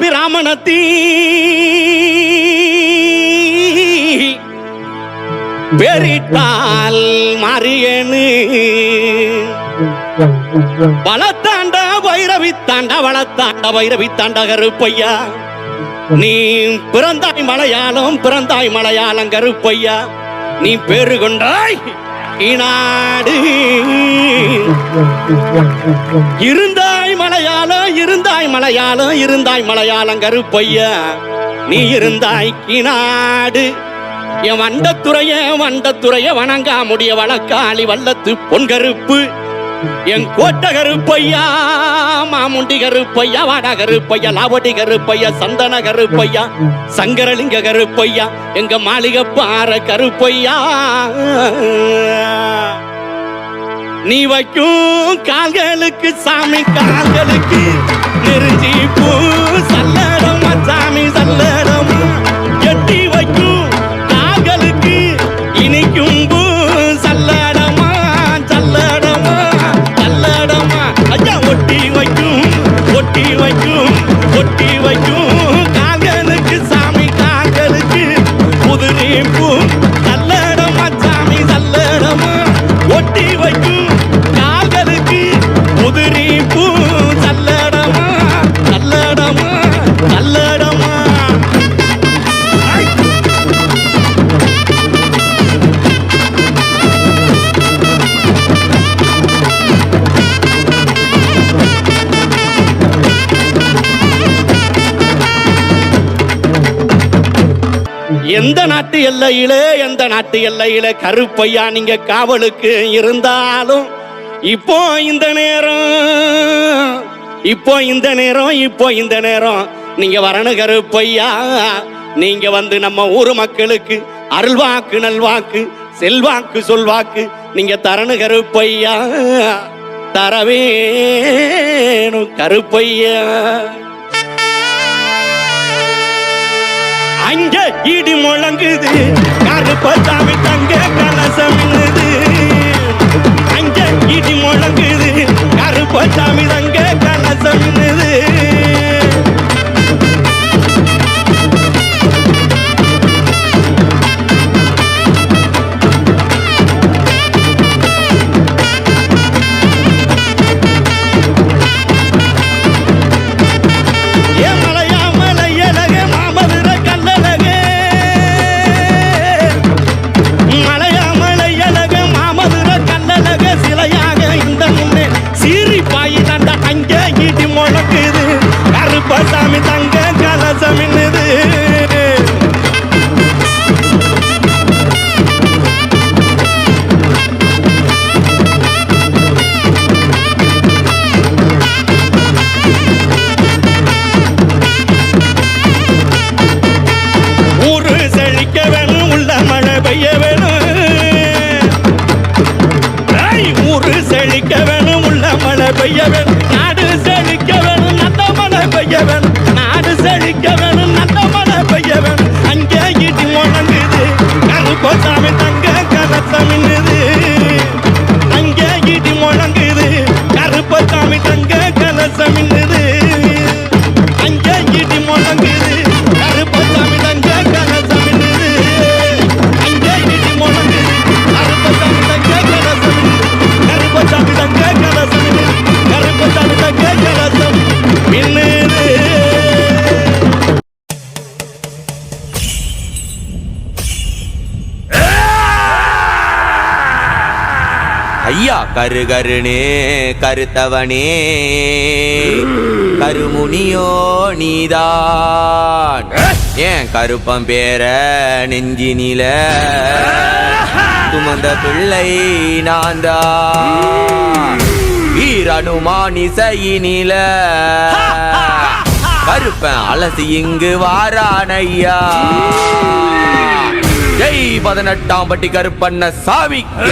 பிராமணத்தி பெரிட்டால் மாறியனு வளத்தாண்ட வைரவி தாண்ட வளத்தாண்ட வைரவி தாண்ட கருப்பையா நீ பிறந்தாய் மலையாளம் கருப்பையா நீ பேரு கொண்டாய் நாடு இருந்தாய் மலையாளம் கருப்பையா நீ இருந்தாய் நாடு என் வண்டத்துறைய வணங்கா முடிய வழக்காளி வல்லத்து பொன்கருப்பு என் கோட்ட கருப்பையா மாமுண்டி கருப்பையா வாடா கருப்பையா லாவடி கருப்பையா சந்தன கருப்பையா சங்கரலிங்க கருப்பையா எங்க மாளிகை பாற கருப்பையா நீ வைக்கும் கால்களுக்கு சாமி கால்களுக்கு நெருஞ்சி பூ சல்லடமா சாமி சல்லடமா எட்டி வைக்கும் கால்களுக்கு இனிக்கும் பூ சல்லடமா சல்லடமா சல்லடமா ஐயா ஒட்டி வைக்கும் கால்களுக்கு சாமி கால்களுக்கு புதுநீ பூ சல்லடமா சாமி சல்லடமா ஒட்டி வைக்கும் கால்களுக்கு புதுநீ பூ சல்லடமா சல்லடமா சல்லடமா எந்த நாட்டு எல்லையிலே கருப்பையா நீங்க காவலுக்கு இருந்தாலும் இப்போ இந்த நேரம் நீங்க வரணும் கருப்பையா நீங்க வந்து நம்ம ஊர் மக்களுக்கு அருள்வாக்கு நல்வாக்கு செல்வாக்கு சொல்வாக்கு நீங்க தரணும் கருப்பையா தரவேணும் கருப்பையா அங்க இடி முழங்குது கருப்பசாமி தங்க கலசம் அங்க இடி முழங்குது கருப்பசாமி தங்க கலசம் கருப்பசாமி தங்க கலசம் ஊரு செழிக்க வேணும் உள்ள மழை பெய்ய வேணும் ஊரு செழிக்க வேணும் உள்ள மழை பெய்ய வேணும் நாடு செழிக்க வேணும் நல்ல மழை பெய்ய வேணும் நாடு செழிக்க வேணும் நல்ல மழை பெய்ய வேணும் அங்கே இடி முழங்குது கருப்பசாமி தங்க கலசம் அங்கே இடி முழங்குது கருப்பசாமி தங்க கலசம் அங்கே இடி முழங்குது கருப்பசாமி தங்க கலசம் அங்கே இடி முழங்குது கருப்பசாமி தங்க கலசம் கருப்பசாமி தங்க கலசம் கருப்பசாமி தங்க கலசம் ஐயா கருகருனே கருத்தவனே கருமுனியோ நீதான் ஏன் கருப்பம் பேர நெஞ்சினில சுமந்த பிள்ளை நான்தான் வீரனுமானிசையினில கருப்பன் அலசி இங்கு வாரானையா ஜெய் 18ஆம் பட்டி கருப்பண்ண சாமிக்கு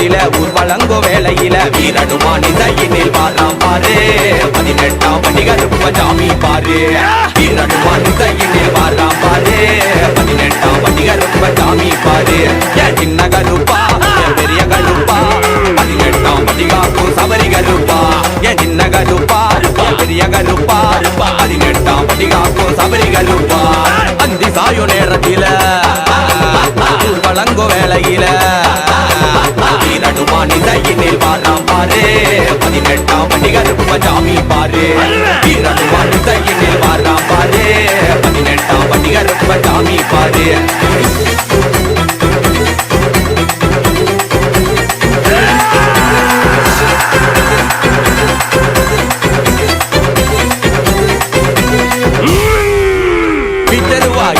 நேரத்தில ஊர்வலங்கோ வேளையில வீரனுமான் இசையினில் வாழாம் பாரு 18ஆம் படி கருப்ப சாமி பாரு வீரனுமான் இசையினில் வாழாம் பாரு 18ஆம் படி கருப்ப சாமி பாரு என் சின்ன கருப்பா என் பெரிய கருப்பா 18ஆம் படி காக்கும் சபரி கருப்பா என் சின்ன கருப்பா என் பெரிய கருப்பா 18ஆம் படி காக்கும் சபரி கருப்பா அந்தி சாயோ நேரத்தில ஊர்வலங்கோ வேளையில வீரனுமான் இசையினில் வாழாம் பாரு 18ஆம் படி கருப்ப சாமி பாரு வீரனுமான் இசையினில் வாழாம் பாரு 18ஆம் படி கருப்ப சாமி பாரு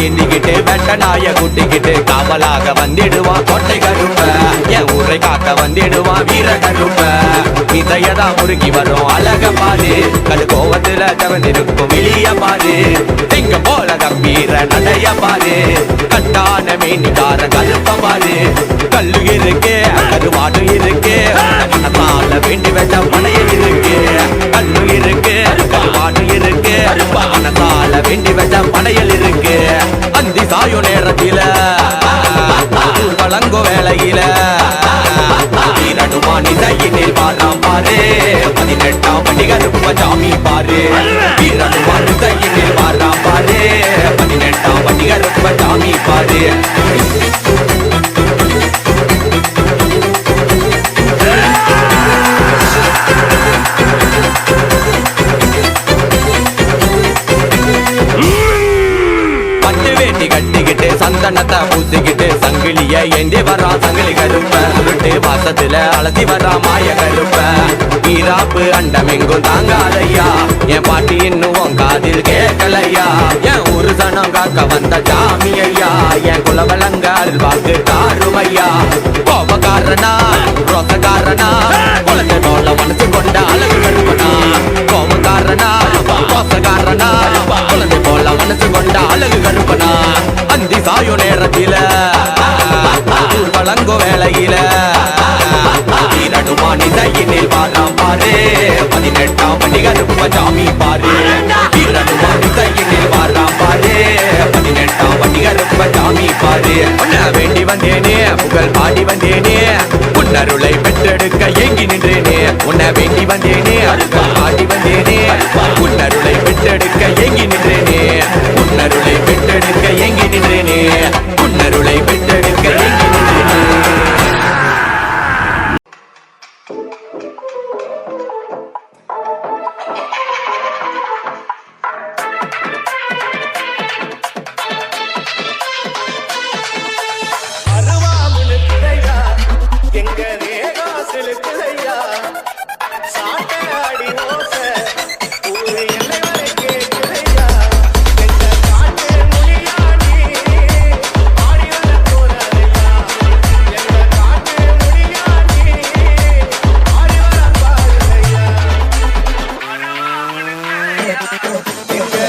எண்ணிக்கிட்டு வெட்டனாய குட்டிக்கிட்டு காவலாக வந்திடுவான் கொட்டை கருப்ப என் ஊரை காக்க வந்திடுவான் வீர கருப்ப இதையதா முறுக்கி வரும் அழக பாரு கடு கோவத்துல தவந்திருக்கும் வெளிய பாரு திங்க போல கம்பீர நடைய பாரு கட்டான மீனிக்கார கருப்ப பாரு கல்லு இருக்கு கருவாடு இருக்கு மனத்தால வேண்டி வச்ச பனையில் இருக்கு கல்லு இருக்கு கருவாடு இருக்கு மனத்தால வேண்டி வச்ச பனையில் இருக்கு அந்தி சாயோ நேரத்தில வழங்கோ வேளையில வீரனுமான் இசையினில் வாழாம் பாரு 18ஆம் படி கருப்ப சாமி பாரு வீரனுமான் இசையினில் வாழாம் பாரு 18ஆம் படி கருப்ப சாமி பாரு கட்டிக்கிட்டு சந்தனத்தை பூசிக்கிட்டு சங்கிலிய ஏந்தி வரா சங்கிலி கருப்ப சுருட்டு வாசத்துல அலசி வரா மாய கருப்ப வீராப்பு அண்டம் எங்கும் தாங்காதையா என் பாட்டி இன்னும் காதில் கேட்கலையா என் ஒரு சனம் காக்க வந்த சாமி ஐயா என் குலவலங்கால் வாக்கு தாருமையா கோபக்காரனா ரோசக்காரனா குழந்தை தோல்ல மனசு கொண்ட அழகு கருப்பனா கோபக்காரனா ரோசக்காரனா குழந்தை போல மனசு கொண்ட அழகு கருப்பனா அந்தி சாயோ நேரத்தில ஊர்வலங்கோ வேளையில வீரனுமான் இசையினில் வாழாம் பாரு 18ஆம் படி கருப்ப சாமி பாரு வீரனுமான் இசையினில் வாழாம் பாரு 18ஆம் படி கருப்ப சாமி பாரு உன்னை வேண்டி வந்தேனே புகழ் பாடி வந்தேனே உன்னருளை பெற்றெடுக்க ஏங்கி நின்றேனே உன்னை வேண்டி வந்தேனே புகழ் பாடி வந்தேனே உன்னருளை பெற்றெடுக்க ஏங்கி நின்றேனே உன்னருளை பெற்றெடுக்க ஏங்கி நின்றேனே உன்னருளை பெற்றெடுக்க ஏங்கி நின்றேனே எங்க